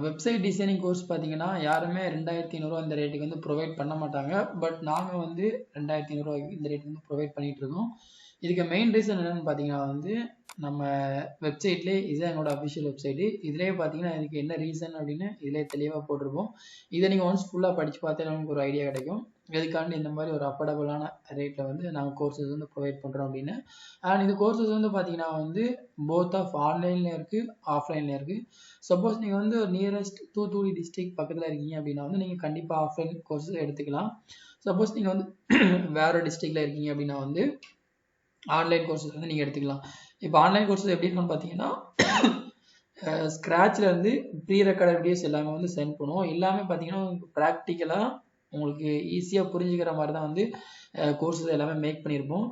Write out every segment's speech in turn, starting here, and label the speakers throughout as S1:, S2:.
S1: Website designing course பார்த்தீங்கன்னா யாருமே 2500 இந்த ரேட்டுக்கு வந்து ப்ரொவைட் பண்ண மாட்டாங்க. பட் நாங்கள் வந்து 2500 இந்த ரேட்டுக்கு வந்து ப்ரொவைட் பண்ணிட்டு இருக்கோம். இதுக்கு மெயின் ரீசன் என்னன்னு பார்த்தீங்கன்னா வந்து நம்ம வெப்சைட்லேயே இதுதான் எங்களோட அஃபிஷியல் வெப்சைட்டு. இதுலேயே பார்த்தீங்கன்னா இதுக்கு என்ன ரீசன் அப்படின்னு இதிலே தெளிவாக போட்டிருப்போம். இதை நீங்கள் ஒன்ஸ் ஃபுல்லாக படித்து பார்த்தா நமக்கு ஒரு ஐடியா கிடைக்கும் எதுக்காண்டி இந்த மாதிரி ஒரு அஃபோர்டபுளான ரேட்டில் வந்து நாங்கள் கோர்சஸ் வந்து ப்ரொவைட் பண்ணுறோம் அப்படின்னு. அண்ட் இந்த கோர்சஸ் வந்து பார்த்தீங்கன்னா வந்து போத் ஆஃப் ஆன்லைன்லேயும் இருக்குது, ஆஃப்லைன்லேயும் இருக்குது. சப்போஸ் நீங்கள் வந்து ஒரு நியரஸ்ட் தூத்துக்குடி டிஸ்ட்ரிக்ட் பக்கத்தில் இருக்கீங்க அப்படின்னா வந்து நீங்கள் கண்டிப்பாக ஆஃப்லைன் கோர்சஸ் எடுத்துக்கலாம். சப்போஸ் நீங்கள் வந்து வேறு டிஸ்ட்ரிக்டில் இருக்கீங்க அப்படின்னா வந்து ஆன்லைன் கோர்சஸ் வந்து நீங்கள் எடுத்துக்கலாம். இப்போ ஆன்லைன் கோர்சஸ் எப்படி இருக்குன்னு பார்த்தீங்கன்னா ஸ்க்ராட்ச்ல இருந்து ப்ரீ ரெக்கார்டட் வீடியோஸ் எல்லாமே வந்து சென்ட் பண்ணுவோம். எல்லாமே பார்த்தீங்கன்னா ப்ராக்டிக்கலாக உங்களுக்கு ஈஸியாக புரிஞ்சுக்கிற மாதிரி தான் வந்து கோர்சஸ் எல்லாமே மேக் பண்ணியிருப்போம்.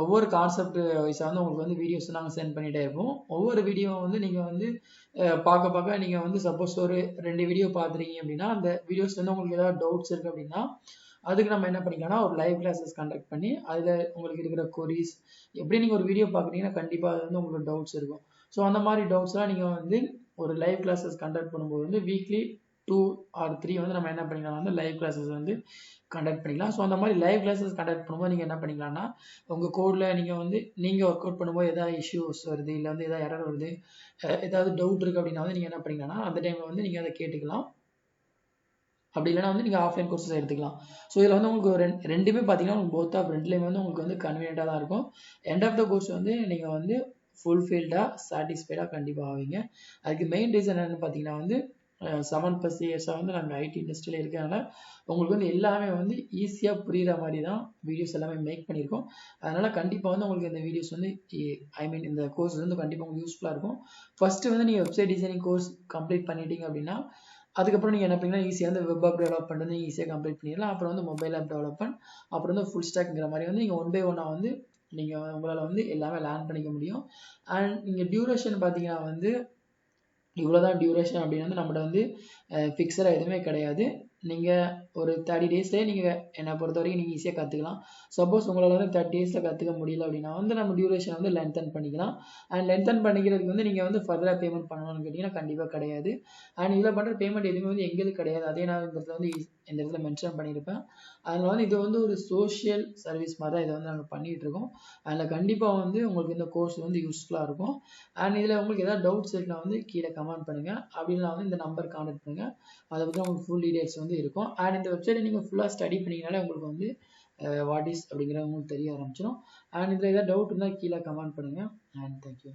S1: ஒவ்வொரு கான்செப்ட் வைஸாக வந்து உங்களுக்கு வந்து வீடியோஸ் நாங்கள் சென்ட் பண்ணிகிட்டே இருப்போம். ஒவ்வொரு வீடியோ வந்து நீங்கள் வந்து பார்க்க நீங்கள் வந்து சப்போஸ் ஒரு 2 வீடியோ பார்த்துருக்கீங்க அப்படின்னா அந்த வீடியோஸ் வந்து உங்களுக்கு ஏதாவது டவுட்ஸ் இருக்குது அப்படின்னா அதுக்கு நம்ம என்ன பண்ணிக்கலாம்னா ஒரு லைவ் கிளாஸஸ் கண்டக்ட் பண்ணி அதில் உங்களுக்கு இருக்கிற கொரிஸ் எப்படி நீங்கள் ஒரு வீடியோ பார்க்குறீங்கன்னா கண்டிப்பாக அது வந்து உங்களுக்கு டவுட்ஸ் இருக்கும். ஸோ அந்த மாதிரி டவுட்ஸ்லாம் நீங்கள் வந்து ஒரு லைவ் கிளாஸஸ் கண்டக்ட் பண்ணும்போது வந்து வீக்லி 2 or 3 வந்து நம்ம என்ன பண்ணிக்கலாம் வந்து லைவ் கிளாஸஸ் வந்து கண்டக்ட் பண்ணிக்கலாம். ஸோ அந்த மாதிரி லைவ் கிளாஸஸ் கண்டக்ட் பண்ணும்போது நீங்கள் என்ன பண்ணிக்கலாம்னா உங்கள் கோடில் நீங்கள் ஒர்க் அவுட் பண்ணும்போது எதாவது இஷ்யூஸ் வருது இல்லை வந்து எதாவது எரர் வருது ஏதாவது டவுட் இருக்குது அப்படின்னா வந்து நீங்கள் என்ன பண்ணிக்கலாம்னா அந்த டைமில் வந்து நீங்கள் அதை கேட்டுக்கலாம். அப்படி இல்லைனா வந்து நீங்கள் ஆஃப்லைன் கோர்சஸ் எடுத்துக்கலாம். ஸோ இதில் வந்து உங்களுக்கு ரெண்டுமே பார்த்தீங்கன்னா உங்களுக்கு போத் ஆஃப் ரெண்டுலேயுமே வந்து உங்களுக்கு வந்து கன்வீனியண்ட்டாக தான் இருக்கும். எண்ட் ஆஃப் த கோர்ஸ் வந்து நீங்கள் வந்து ஃபுல்ஃபில்டாக சாட்டிஸ்ஃபைடாக கண்டிப்பாக ஆவீங்க. அதுக்கு மெயின் ரீசன் என்னென்னு பார்த்தீங்கன்னா வந்து 7+ இயர்ஸாக வந்து நாங்கள் ஐடி இண்டஸ்ட்ரியில் இருக்கிறதுனால உங்களுக்கு வந்து எல்லாமே வந்து ஈஸியாக புரிகிற மாதிரி தான் வீடியோஸ் எல்லாமே மேக் பண்ணியிருக்கோம். அதனால் கண்டிப்பாக வந்து உங்களுக்கு இந்த வீடியோஸ் வந்து இந்த கோர்ஸ் வந்து கண்டிப்பாக உங்களுக்கு யூஸ்ஃபுல்லாக இருக்கும். ஃபஸ்ட்டு வந்து நீங்கள் வெப்சைட் டிசைனிங் கோர்ஸ் கம்ப்ளீட் பண்ணிட்டீங்க அப்படின்னா அதுக்கப்புறம் நீங்கள் என்ன பண்ணீங்கன்னா ஈஸியாக வந்து வெப் ஆப் டெவலப்மெண்ட் வந்து ஈஸியாக கம்ப்ளீட் பண்ணிடலாம். அப்புறம் வந்து மொபைல் ஆப் டெவலப்மெண்ட், அப்புறம் வந்து ஃபுல் ஸ்டாக்ங்கிற மாதிரி வந்து நீங்கள் 1 by 1 வந்து நீங்கள் உங்களால் வந்து எல்லாமே லேர்ன் பண்ணிக்க முடியும். அண்ட் நீங்கள் டியூரேஷன் பார்த்தீங்கன்னா வந்து இவ்வளோதான் டியூரேஷன் அப்படின்னு வந்து நம்மகிட்ட வந்து ஃபிக்ஸடாக எதுவுமே கிடையாது. நீங்கள் ஒரு 30 டேஸ்லேயே நீங்கள் என்னை பொறுத்த வரைக்கும் நீங்கள் ஈஸியாக கற்றுக்கலாம். சப்போஸ் உங்களால் வந்து 30 டேஸில் கற்றுக்க முடியல அப்படின்னா வந்து நம்ம டியூரேஷன் வந்து லென்த்தன் பண்ணிக்கலாம். அண்ட் லென்த்தன் பண்ணிக்கிறதுக்கு வந்து நீங்கள் வந்து ஃபர்தராக பேமெண்ட் பண்ணணும்னு கேட்டிங்கன்னா கண்டிப்பாக கிடையாது. அண்ட் இதில் பண்ணுற பேமெண்ட் எதுவுமே வந்து எங்களுக்கு கிடையாது. அதே நான் இந்த இடத்துல மென்ஷன் பண்ணியிருப்பேன். அதனால் வந்து இது வந்து ஒரு சோஷியல் சர்வீஸ் மாதிரி தான் இதை வந்து நாங்கள் பண்ணிகிட்டு இருக்கோம். அதில் கண்டிப்பாக வந்து உங்களுக்கு இந்த கோர்ஸ் வந்து யூஸ்ஃபுல்லாக இருக்கும். அண்ட் இதில் உங்களுக்கு ஏதாவது டவுட்ஸ் இருக்குன்னா வந்து கீழே கமெண்ட் பண்ணுங்கள். அப்படின்னா வந்து இந்த நம்பர் கான்டாக்ட் பண்ணுங்கள். அதை பற்றி உங்களுக்கு ஃபுல் டீடைல்ஸ் வந்து இருக்கும். அண்ட் இந்த வெப்சைட்டை நீங்கள் ஃபுல்லாக ஸ்டடி பண்ணிங்கனாலே உங்களுக்கு வந்து வாட் இஸ் அப்படிங்கிறது உங்களுக்கு தெரிய ஆரம்பிச்சிடும். அண்ட் இதில் ஏதாவது டவுட் இருந்தால் கீழே கமெண்ட் பண்ணுங்கள். And thank you.